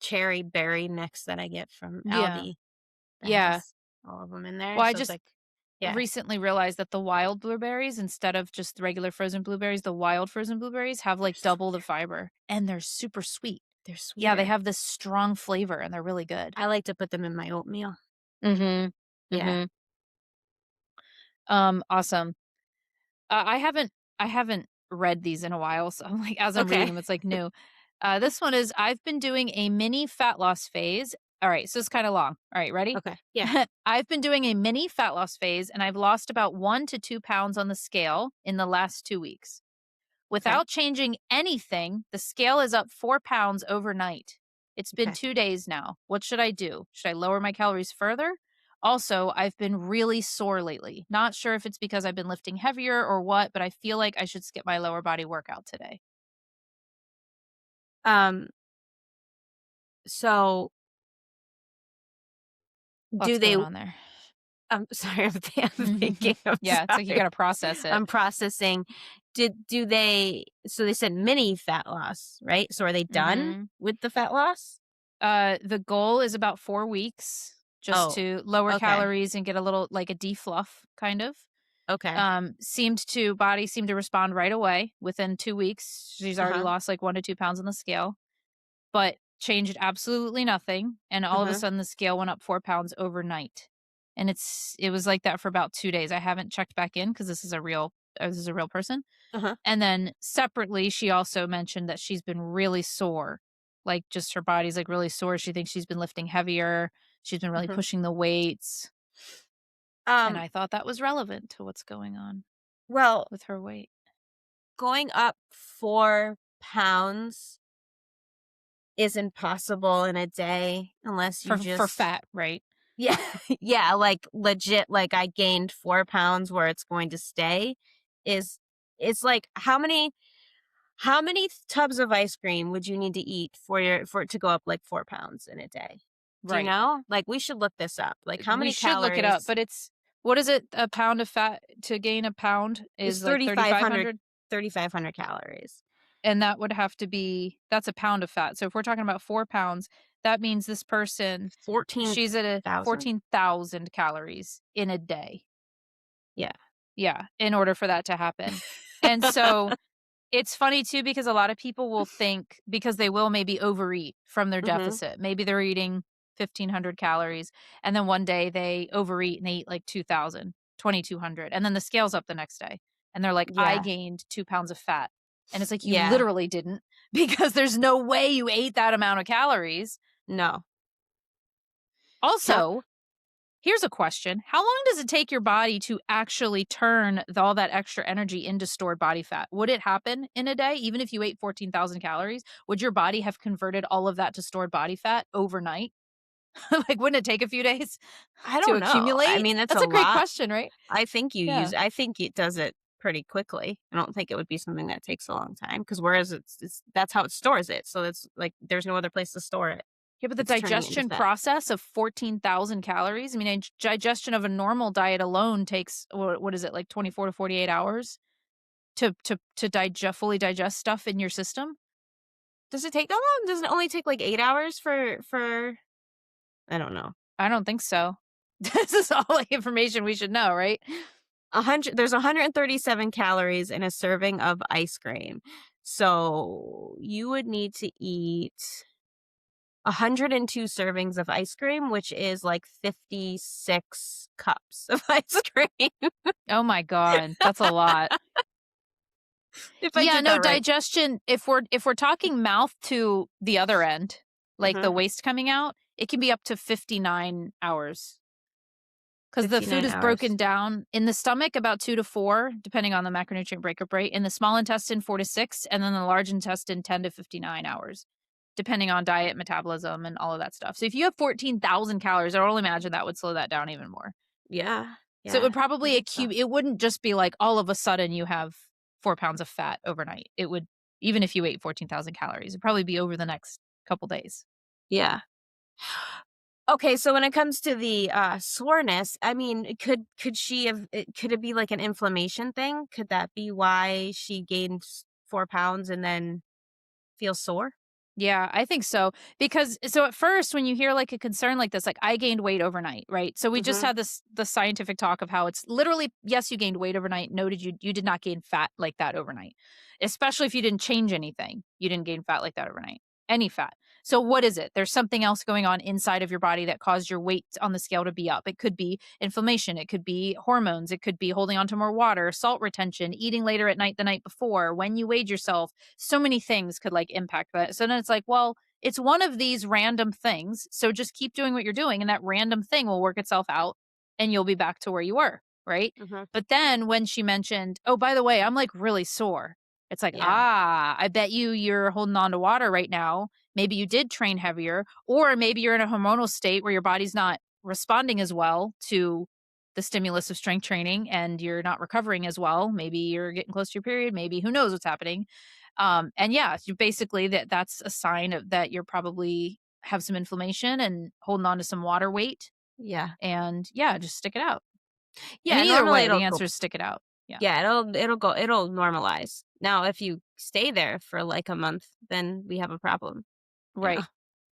cherry berry mix that I get from Yeah. Aldi that Yeah. has all of them in there. Well, I So it's just like, yeah, recently realized that the wild blueberries, instead of just the regular frozen blueberries, the wild frozen blueberries have, they're like, so double the fiber, and they're super sweet. they're Yeah, they sweeter. have this strong flavor, and they're really good. I like to put them in my oatmeal. Mhm. Yeah. Mhm. Awesome. Uh, I haven't I haven't read these in a while, so I'm like, as I'm reading Okay. them, it's like new. This one is I've been doing a mini fat loss phase. All right, so it's kind of long. All right, ready? Okay. Yeah. I've been doing a mini fat loss phase, and I've lost about 1 to 2 pounds on the scale in the last 2 weeks. Okay. Without changing anything, the scale is up 4 pounds overnight. It's been Okay. 2 days now. What should I do? Should I lower my calories further? Also, I've been really sore lately. Not sure if it's because I've been lifting heavier or what, but I feel like I should skip my lower body workout today. Um. So do Lots they? going on there. I'm sorry. I'm thinking. I'm Yeah, it's like you got sorry. to process it. I'm processing. Do they? So they said mini fat loss, right? So are they done hmm with the fat loss? The goal is about 4 weeks just Oh. to lower Okay. calories and get a little like a defluff kind of. Okay. Body seemed to respond right away within 2 weeks. She's Uh already huh. lost like 1 to 2 pounds on the scale, but changed absolutely nothing. And Uh all of a huh. sudden the scale went up 4 pounds overnight. And it was like that for about 2 days. I haven't checked back in because this is a real person. Uh huh. And then separately, she also mentioned that she's been really sore. Like just her body's like really sore. She thinks she's been lifting heavier. She's been Uh really huh. pushing the weights. And Um, I thought that was relevant to what's going on well, with her weight. going up 4 pounds is impossible in a day unless you For just fat, right? yeah, yeah, like legit, like I gained 4 pounds where it's going to stay is it's like how many tubs of ice cream would you need to eat for it to go up like 4 pounds in a day? Do you Right. know? Like we should look this up. Like how We many should look it up, calories but it's what is it? A pound of fat to gain a pound is is like 3,500 3,500, 3,500 calories. and that would have to be that's a pound of fat. So if we're talking about 4 pounds, that means this person, she's at a 14,000? 14,000 calories in a day. Yeah. Yeah, in order for that to happen. And so it's funny too because a lot of people will think because they will maybe overeat from their Mhm. deficit. Maybe they're eating 1,500 calories and then one day they overeat and they eat like 2,000, 2,200, and then the scale's up the next day and they're like, "I Yeah. gained 2 pounds of fat." And it's like, "You Yeah. literally didn't because there's no way you ate that amount of calories." No. How Also, here's a question. How long does it take your body to actually turn all that extra energy into stored body fat? Would it happen in a day? Even if you ate 14,000 calories, would your body have converted all of that to stored body fat overnight? Like, wouldn't it take a few days I to don't know. I accumulate? mean, that's That's a a great lot. question, right? Yeah. I think it does it pretty quickly. I don't think it would be something that takes a long time because whereas it's that's how it stores it. So it's like there's no other place to store it. Yeah, but the It's turning it into digestion fat. process of 14,000 calories, I mean, digestion of a normal diet alone takes, what is it, like 24 to 48 hours to fully digest stuff in your system? Does it take that long? Does it only take like 8 hours for I don't know. I don't think so. This is all the information we should know, right? There's 137 calories in a serving of ice cream. So you would need to eat 102 servings of ice cream, which is like 56 cups of ice cream, Oh my god, that's a lot. if I Yeah, did no, that right. digestion, if we're talking mouth to the other end, like the Mhm. waste coming out, it can be up to 59 hours. Because the food 59 is hours. broken down in the stomach about 2 to 4, depending on the macronutrient breakup rate. In the small intestine, 4 to 6, and then the large intestine, 10 to 59 hours, depending on diet, metabolism, and all of that stuff. So if you have 14,000 calories, I would imagine that would slow that down even more. Yeah. So it would Yeah. I probably think so. accumulate. It wouldn't just be like all of a sudden you have 4 pounds of fat overnight. It would, even if you ate 14,000 calories, it'd probably be over the next couple days. Yeah. Okay, so when it comes to the soreness, I mean, could it be like an inflammation thing? Could that be why she gained 4 pounds and then feels sore? Yeah, I think so. Because so at first when you hear like a concern like this, like I gained weight overnight, right? So we just Mhm. had the scientific talk of how it's literally, yes, you gained weight overnight. No, you did not gain fat like that overnight. Especially if you didn't change anything. You didn't gain fat like that overnight. Any fat. So what is it? There's something else going on inside of your body that caused your weight on the scale to be up. It could be inflammation, it could be hormones, it could be holding on to more water, salt retention, eating later at night the night before, when you weighed yourself. So many things could like impact that. So then it's like, well, it's one of these random things. So just keep doing what you're doing and that random thing will work itself out and you'll be back to where you were, right? Mhm. But then when she mentioned, "Oh, by the way, I'm like really sore." It's like, Yeah. "Ah, I bet you're holding on to water right now. Maybe you did train heavier or maybe you're in a hormonal state where your body's not responding as well to the stimulus of strength training and you're not recovering as well. Maybe you're getting close to your period, maybe who knows what's happening." And yeah, you basically that's a sign of that you're probably have some inflammation and holding on to some water weight. Yeah. And yeah, just stick it out. And Yeah, either normally way, the it'll answer go is stick it out. Yeah. yeah, it'll normalize. Now, if you stay there for like a month, then we have a problem, you know. Right.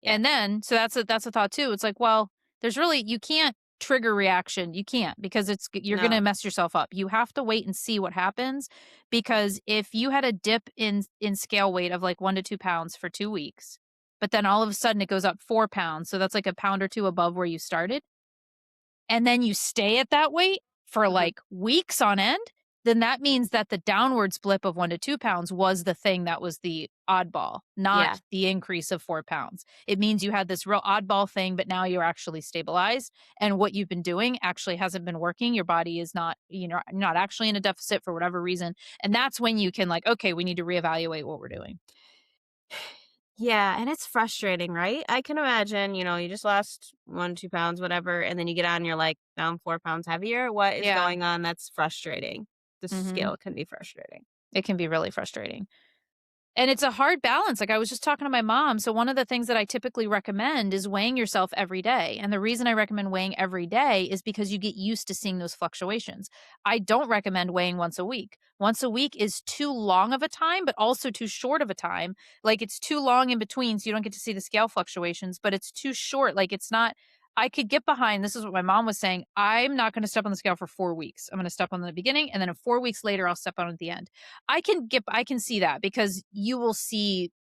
Yeah. And then so that's a thought too. It's like, well, there's really you can't trigger reaction. You can't because you're going to No. mess yourself up. You have to wait and see what happens because if you had a dip in scale weight of like 1 to 2 pounds for 2 weeks, but then all of a sudden it goes up 4 pounds, so that's like a pound or two above where you started, and then you stay at that weight for Mhm. like weeks on end, then that means that the downwards blip of 1 to 2 pounds was the thing that was the oddball, Yeah. not the increase of 4 pounds. It means you had this real oddball thing, but now you're actually stabilized. And what you've been doing actually hasn't been working. Your body is not, not actually in a deficit for whatever reason. And that's when you can, like, okay, we need to reevaluate what we're doing. Yeah, and it's frustrating, right? I can imagine, you just lost 1, 2 pounds, whatever, and then you get on, you're like, now I'm 4 pounds heavier. What is Yeah. going on? That's frustrating. The Hmm. scale can be frustrating. It can be really frustrating. And it's a hard balance. Like I was just talking to my mom. So, one of the things that I typically recommend is weighing yourself every day. And the reason I recommend weighing every day is because you get used to seeing those fluctuations. I don't recommend weighing once a week. Once a week is too long of a time, but also too short of a time. Like it's too long in between, so you don't get to see the scale fluctuations, but it's too short. Like it's not. I could get behind. This is what my mom was saying. I'm not going to step on the scale for 4 weeks. I'm going to step on the beginning, and then 4 weeks later, I'll step on at the end. I can see that because you will see,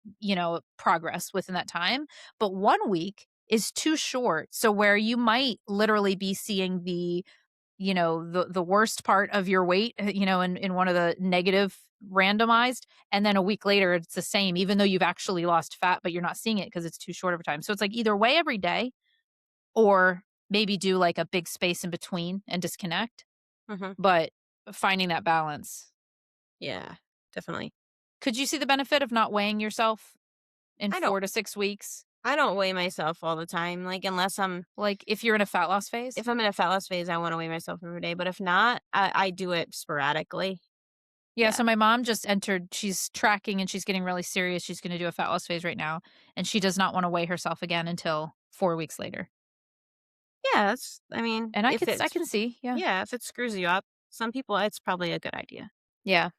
progress within that time, but 1 week is too short. So where you might literally be seeing the worst part of your weight, in one of the negative randomized, and then a week later it's the same even though you've actually lost fat, but you're not seeing it because it's too short of a time. So it's like either weigh every day or maybe do like a big space in between and disconnect, Mhm. but finding that balance. Yeah, definitely. Could you see the benefit of not weighing yourself in I don't 4 to 6 weeks? I don't weigh myself all the time, like, unless Like, if you're in a fat loss phase? if I'm in a fat loss phase, I wanna weigh myself every day, but if not, I do it sporadically. Yeah, Yeah. so my mom just entered she's tracking and she's getting really serious, she's gonna do a fat loss phase right now, and she does not wanna weigh herself again until 4 weeks later. Yeah, I mean, And I can see, yeah. if it screws you up, some people, it's probably a good idea. Yeah,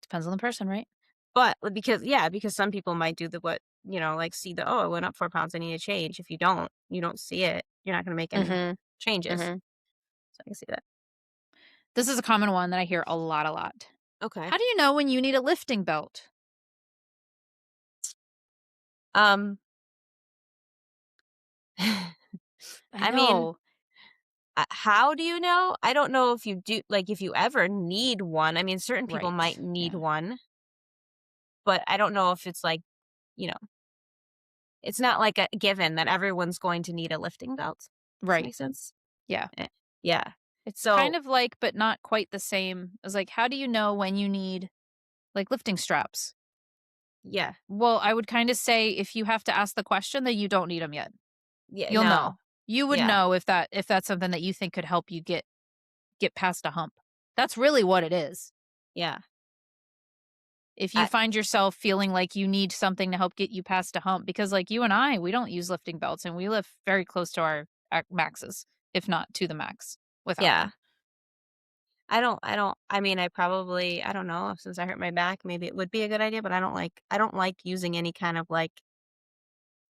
depends on the person, right? But because some people might do like see oh, I went up 4 pounds, I need to change. If you don't see it, you're not gonna make any Mhm, changes. mhm. So I can see that. This is a common one that I hear a lot. Okay. How do you know when you need a lifting belt? Um, I I mean, know. how do you know? I don't know if you do like, if you ever need one. I mean, certain people might Right, need yeah. one, but I don't know if it's like, you know, it's not like a given that everyone's going to need a lifting belt. Does that Right, make sense? yeah. Eh, yeah. It's kind So, of like, but not quite the same as like, how do you know when you need like lifting straps? yeah. Well, I would kind of say if you have to ask the question, that you don't need them yet. Yeah, You'll no. know. You would Yeah. know if that's something that you think could help you get past a hump. That's really what it is. Yeah. If you I find yourself feeling like you need something to help get you past a hump, because like you and I, we don't use lifting belts and we lift very close to our maxes, if not to the max without yeah. them. I mean, I don't know, since I hurt my back, maybe it would be a good idea, but I don't like using any kind of, like,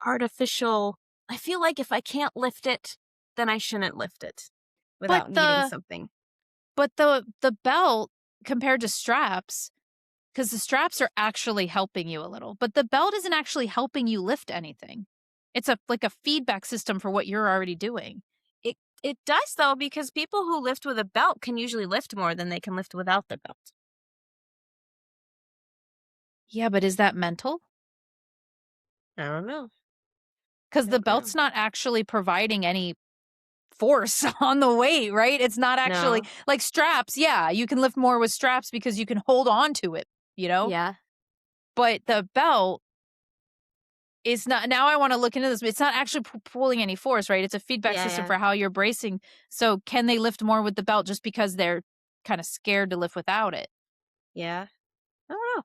artificial I feel like if I can't lift it, then I shouldn't lift it But without needing the something. the belt compared to straps, because the straps are actually helping you a little, but the belt isn't actually helping you lift anything. It's like a feedback system for what you're already doing. It does, though, because people who lift with a belt can usually lift more than they can lift without the belt. Yeah, but is that mental? I don't know. Because I the don't know. belt's not actually providing any force on the weight, right? It's not actually No. like straps. Yeah, you can lift more with straps because you can hold on to it, you know? Yeah. But the belt is not. Now I want to look into this. It's not actually pulling any force, right? It's a feedback Yeah, system yeah. for how you're bracing. So can they lift more with the belt just because they're kind of scared to lift without it? Yeah. I don't know.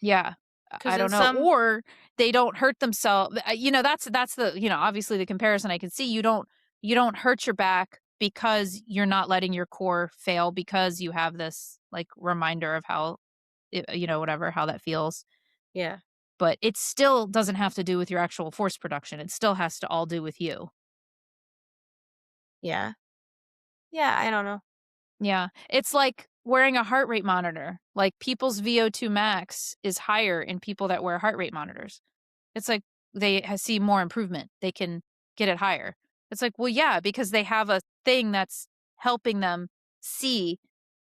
Yeah. Because I in don't know. some Or they don't hurt themselves. That's the, obviously the comparison I can see. You don't hurt your back because you're not letting your core fail because you have this like reminder of how whatever how that feels. Yeah. But it still doesn't have to do with your actual force production. It still has to all do with you. Yeah. Yeah, I don't know. Yeah. It's like wearing a heart rate monitor. Like people's VO2 max is higher in people that wear heart rate monitors. It's like they see more improvement. They can get it higher. It's like, well, yeah, because they have a thing that's helping them see.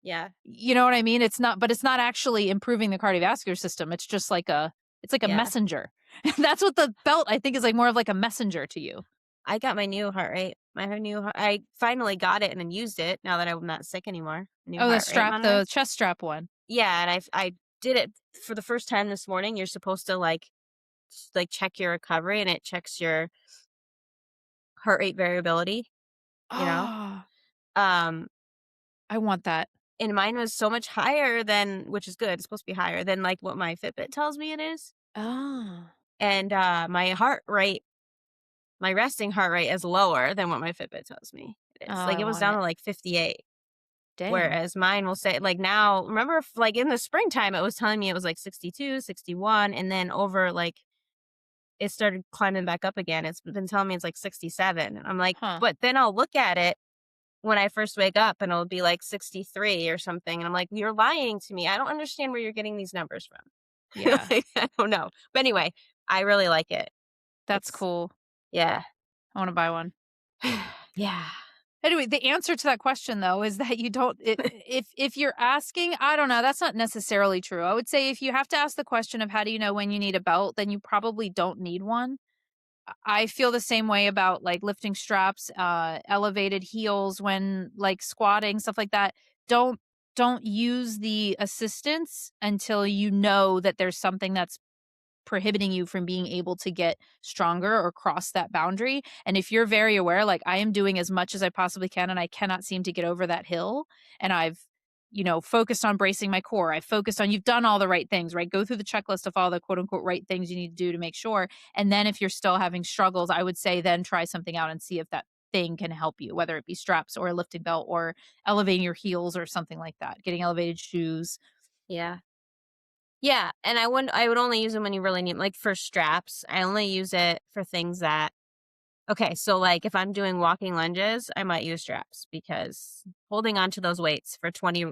Yeah. You know what I mean? It's not actually improving the cardiovascular system. It's just like a Yeah. messenger. That's what the belt, I think, is like, more of like a messenger to you. I got my new heart rate. I finally got it and then used it now that I'm not sick anymore. New Oh, heart rate monitor. the chest strap one. Yeah, and I did it for the first time this morning. You're supposed to like check your recovery, and it checks your heart rate variability, you know? Oh, Um, I want that. and mine was so much higher than, which is good. It's supposed to be higher than like what my Fitbit tells me it is. Oh, And my resting heart rate is lower than what my Fitbit tells me it oh, is. Like I it was want down it. to like 58. Dang. Whereas mine will say, like, now, remember, like in the springtime, it was telling me it was like 62, 61, and then over like it started climbing back up again. It's been telling me it's like 67. And I'm like, Huh. but then I'll look at it when I first wake up and it'll be like 63 or something. And I'm like, you're lying to me. I don't understand where you're getting these numbers from. Yeah, Like, I don't know. But anyway, I really like it. that's It's, cool. yeah. I want to buy one. Yeah. Anyway, the answer to that question, though, is that you don't. If you're asking, I don't know. That's not necessarily true. I would say if you have to ask the question of how do you know when you need a belt, then you probably don't need one. I feel the same way about like lifting straps, elevated heels when like squatting, stuff like that. Don't don't use the assistance until you know that there's something that's prohibiting you from being able to get stronger or cross that boundary. And if you're very aware, like I am doing as much as I possibly can and I cannot seem to get over that hill, and I've, focused on bracing my core. I've focused on, you've done all the right things, right? Go through the checklist of all the quote unquote right things you need to do to make sure. And then if you're still having struggles, I would say then try something out and see if that thing can help you, whether it be straps or a lifting belt or elevating your heels or something like that, getting elevated shoes. Yeah. Yeah, and I would only use them when you really need, like, for straps. I only use it for things that, okay, so, like, if I'm doing walking lunges, I might use straps because holding on to those weights for 20,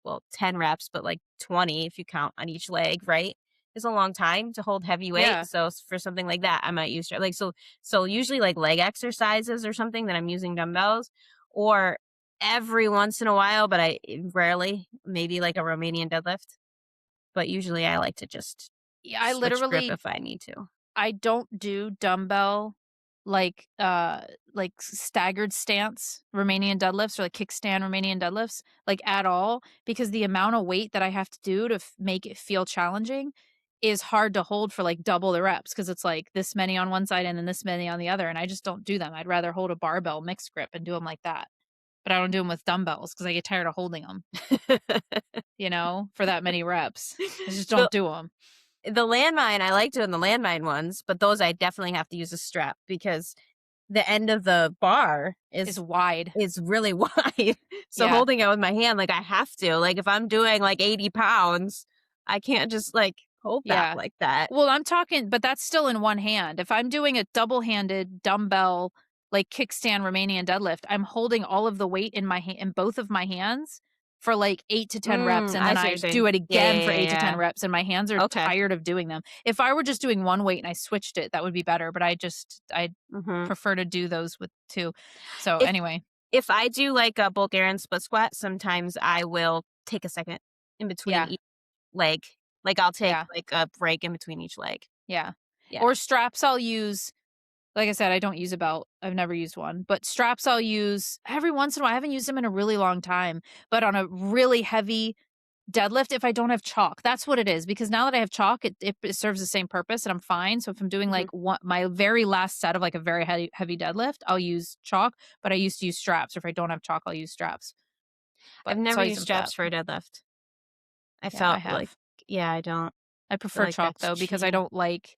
well, 10 reps, but, like, 20 if you count on each leg, right, is a long time to hold heavy weight. Yeah. So for something like that, I might use strap, like, so usually, like, leg exercises or something that I'm using dumbbells, or every once in a while, but I rarely, maybe like a Romanian deadlift. But usually I like to just Yeah, switch grip if I need to. I don't do dumbbell like staggered stance Romanian deadlifts or like kickstand Romanian deadlifts like at all, because the amount of weight that I have to do to make it feel challenging is hard to hold for like double the reps, because it's like this many on one side and then this many on the other, and I just don't do them. I'd rather hold a barbell mixed grip and do them like that. But I don't do them with dumbbells because I get tired of holding them, for that many reps. I just The don't do them. the landmine, I like doing the landmine ones, but those I definitely have to use a strap because the end of the bar It's wide. is really wide. So Yeah. holding it with my hand, like, I have to. Like, if I'm doing, like, 80 pounds, I can't just, like, hold that Yeah. like that. Well, I'm talking, but that's still in one hand. If I'm doing a double-handed dumbbell, like kickstand Romanian deadlift, I'm holding all of the weight in in both of my hands for like 8 to 10 reps, and I then see what I you're do saying. it Yeah, yeah, again for yeah, 8 to 10 yeah. reps, and my hands are Okay. tired of doing them. If I were just doing one weight and I switched it, that would be better, but I Mhm. prefer to do those with two. So If anyway, if I do, like, a Bulgarian split squat, sometimes I will take a second in between yeah, each leg. Like, I'll take, yeah, like, a break in between each leg. yeah. Yeah. Or straps I'll use. Like I said, I don't use a belt. I've never used one. But straps I'll use every once in a while. I haven't used them in a really long time. But on a really heavy deadlift, if I don't have chalk, that's what it is. Because now that I have chalk, it serves the same purpose and I'm fine. So if I'm doing Mhm. like my very last set of like a very heavy deadlift, I'll use chalk. But I used to use straps. Or if I don't have chalk, I'll use straps. I've But so never I use used them for that. straps for a deadlift. I Yeah, I felt like, have. yeah, I don't I feel prefer like chalk that's though, because I cheating. don't like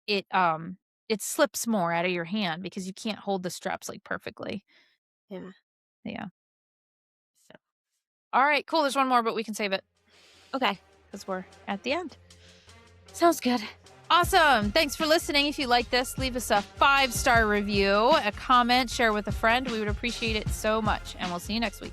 it. It slips more out of your hand because you can't hold the straps like perfectly. Yeah. Yeah. So, All right, cool. There's one more, but we can save it okay. because we're at the end. Sounds good. Awesome. Thanks for listening. If you like this, leave us a 5-star review, a comment, share with a friend. We would appreciate it so much. And we'll see you next week.